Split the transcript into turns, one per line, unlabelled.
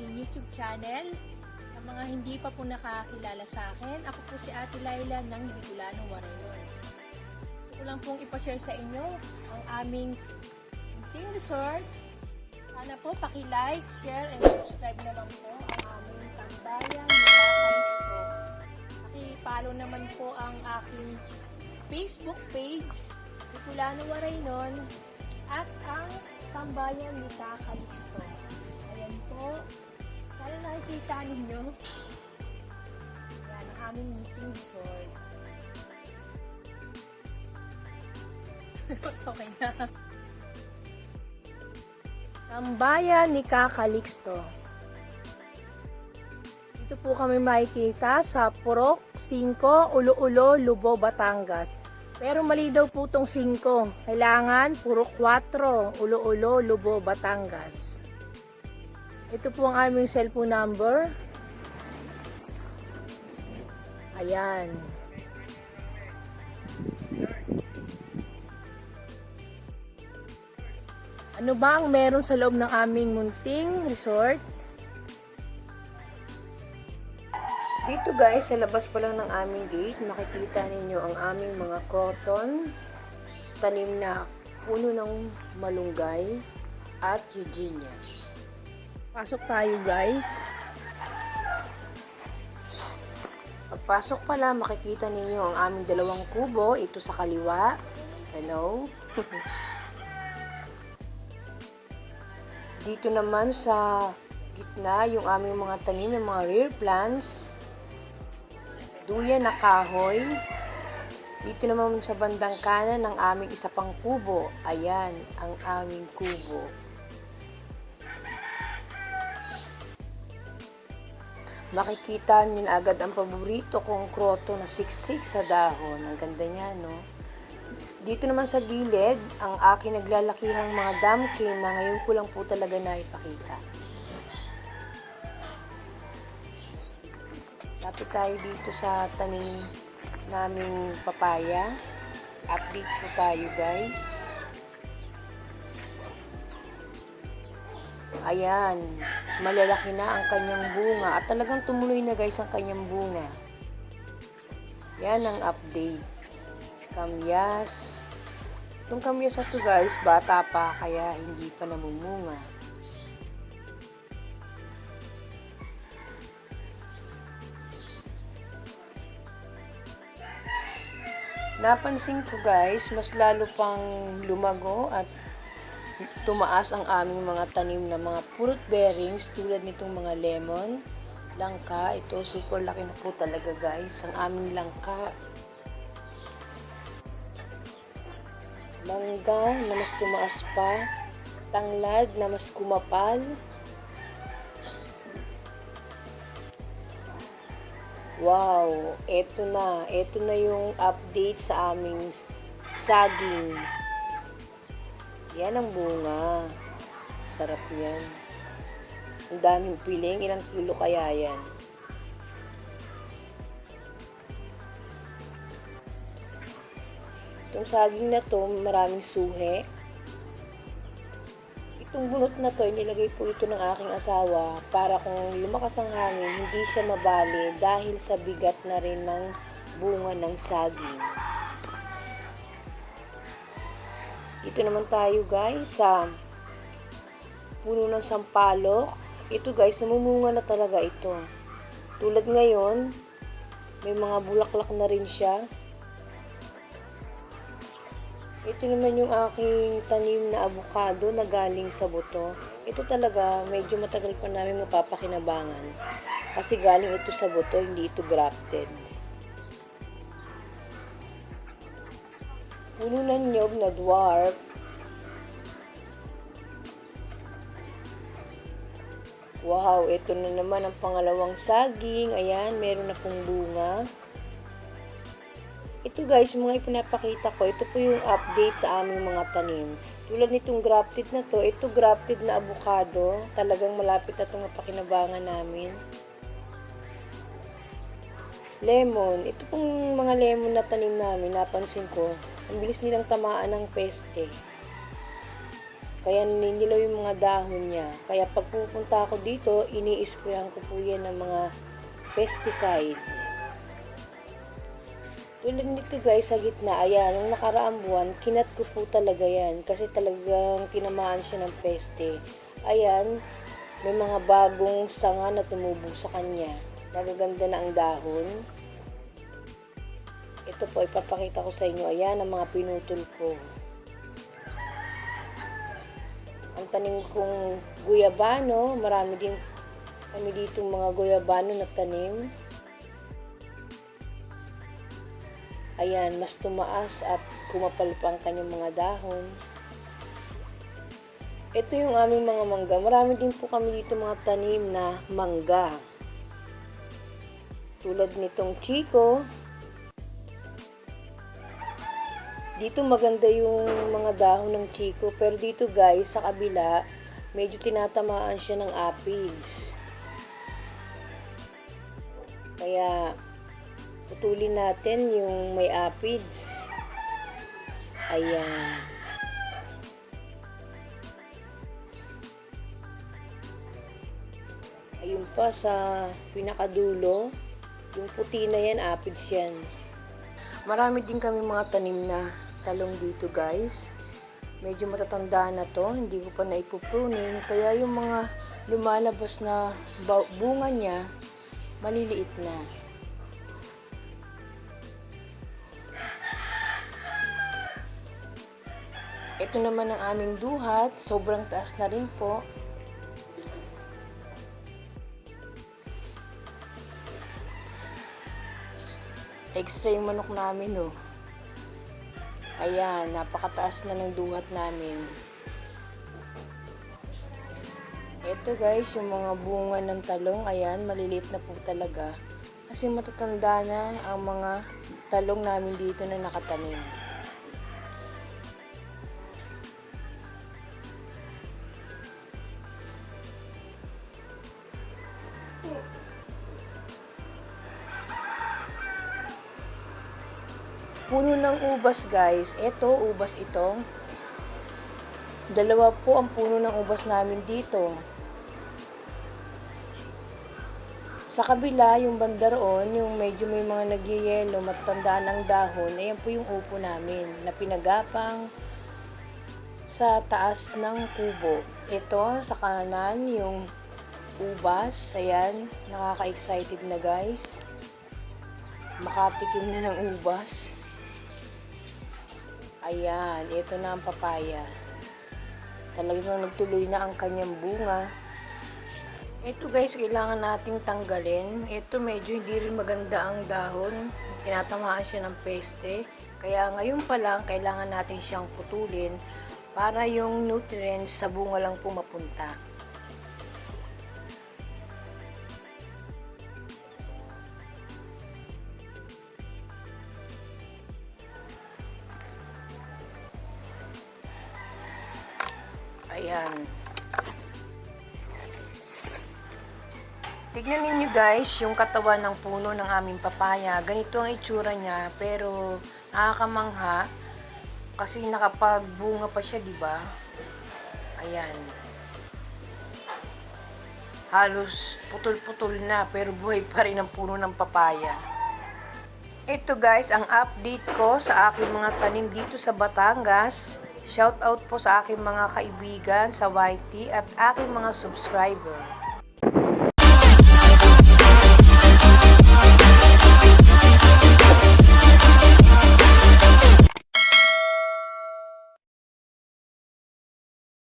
aking YouTube channel. Sa mga hindi pa po nakakilala sa akin, ako po si Ate Laila ng Bicolano, Warayon. Gusto ko lang pong ipashare sa inyo ang aming munting resort. Sana po paki-like, share, and subscribe naman po ang aming tambayan nila Calixto. Paki-follow naman po ang aking Facebook page, Bicolano, Warayon, at ang tambayan nila Calixto. Ayan po. Sana nakikita ninyo. Ayan, ang aming meeting resort. Okay na. Tambayan ni Calixto. Dito po kami makikita sa Purok 5, Ulo-Ulo, Lubao, Batangas. Pero mali daw po itong 5. Kailangan Purok 4, Ulo-Ulo, Lubao, Batangas. Ito po ang aming cellphone number. Ayan. Ano ba ang meron sa loob ng aming munting resort? Dito guys, sa labas pa lang ng aming gate, makikita ninyo ang aming mga cotton, tanim na puno ng malunggay at eugenia. Pasok tayo guys. Pagpasok pala, makikita ninyo ang aming dalawang kubo. Ito sa kaliwa. Hello. Dito naman sa gitna, yung aming mga tanim ng mga rare plants. Duyan na kahoy. Dito naman sa bandang kanan ng aming isa pang kubo. Ayan, ang aming kubo. Makikita nyo na agad ang paborito kong kroto na siksik sa dahon. Ang ganda niya, no? Dito naman sa gilid, ang aking naglalakihang mga damkin na ngayon ko lang po talaga naipakita. Lapit tayo dito sa tanim naming papaya. Update po tayo guys. Ayan, malalaki na ang kanyang bunga at talagang tumuloy na guys ang kanyang bunga. Yan ang update. Kamyas. Itong kamyas na to guys, bata pa kaya hindi pa namumunga. Napansin ko guys, mas lalo pang lumago at tumaas ang aming mga tanim na mga fruit bearings tulad nitong mga lemon, langka. Ito super laki na po talaga guys ang aming langka. Mangga na mas tumaas pa, tanglad na mas kumapal. Wow, eto na yung update sa aming saging. Yan ang bunga. Sarap yan. Ang daming piling. Ilang kilo kaya yan? Itong saging na to, maraming suhe. Itong bunot na to, nilagay po ito ng aking asawa para kung lumakas ang hangin, hindi siya mabali dahil sa bigat na rin ng bunga ng saging. Dito naman tayo guys sa puno ng sampalok. Ito guys, namumunga na talaga ito. Tulad ngayon, may mga bulaklak na rin siya. Ito naman yung aking tanim na avocado na galing sa buto. Ito talaga, medyo matagal pa namin mapapakinabangan. Kasi galing ito sa buto, hindi ito grafted. Puno ng nyog na dwarf. Wow, ito na naman ang pangalawang saging. Ayan, meron na pong bunga. Ito guys, mga ipinapakita ko, ito po yung update sa aming mga tanim. Tulad nitong grafted na to, ito grafted na avocado. Talagang malapit na itong mapakinabangan namin. Lemon, ito pong mga lemon na tanim namin, napansin ko, ang bilis nilang tamaan ng peste.
Kaya ninilaw yung mga dahon niya. Kaya pag pupunta ako dito, ini-sprayan ko po yan ng mga pesticide. Tulad nito guys, sa gitna, ayan, nung nakaraang buwan, kinat ko po talaga yan. Kasi talagang tinamaan siya ng peste. Ayan, may mga bagong sanga na tumubo sa kanya. Magaganda na ang dahon. Ito po, ipapakita ko sa inyo. Ayan, ang mga pinutol ko. Ang tanim kong guyabano, marami din kami dito mga guyabano na tanim. Ayan, mas tumaas at kumapal pa ang kanyang mga dahon. Ito yung aming mga mangga. Marami din po kami dito mga tanim na mangga. Tulad nitong Chico. Dito maganda yung mga dahon ng Chico. Pero dito guys, sa kabila, medyo tinatamaan siya ng aphids. Kaya, putulin natin yung may aphids. Ayan. Ayun pa sa pinakadulo, yung puti na yan, aphids yan. Marami din kami mga tanim na talong dito guys. Medyo matatanda na to, hindi ko pa naipupruning. Kaya yung mga lumalabas na bunga niya, maliliit na. Ito naman ang aming duhat, sobrang taas na rin po. Extra yung manok namin, oh. Ayan, napakataas na ng duhat namin. Ito guys, yung mga bunga ng talong, ayan, maliliit na po talaga. Kasi matatanda na ang mga talong namin dito na nakatanim. Puno ng ubas guys. Ito, ubas ito. Dalawa po ang puno ng ubas namin dito. Sa kabila, yung banda roon, yung medyo may mga nagyayelo, matanda ng dahon, ayan po yung upo namin na pinagapang sa taas ng kubo. Ito, sa kanan, yung ubas. Ayan, nakaka-excited na guys. Makatikim na ng ubas. Ayan, ito na ang papaya. Talagang nagtuloy na ang kanyang bunga. Ito guys, kailangan nating tanggalin. Ito medyo hindi rin maganda ang dahon. Tinatamaan siya ng peste. Kaya ngayon pa lang, kailangan natin siyang putulin para yung nutrients sa bunga lang po mapunta. Ayan. Tignan ninyo guys, yung katawan ng puno ng aming papaya. Ganito ang itsura niya, pero nakakamangha kasi nakapagbunga pa siya, di ba? Ayan. Halos putol-putol na, pero buhay pa rin ang puno ng papaya. Ito guys, ang update ko sa aking mga tanim dito sa Batangas. Shout out po sa aking mga kaibigan sa YT at aking mga subscriber.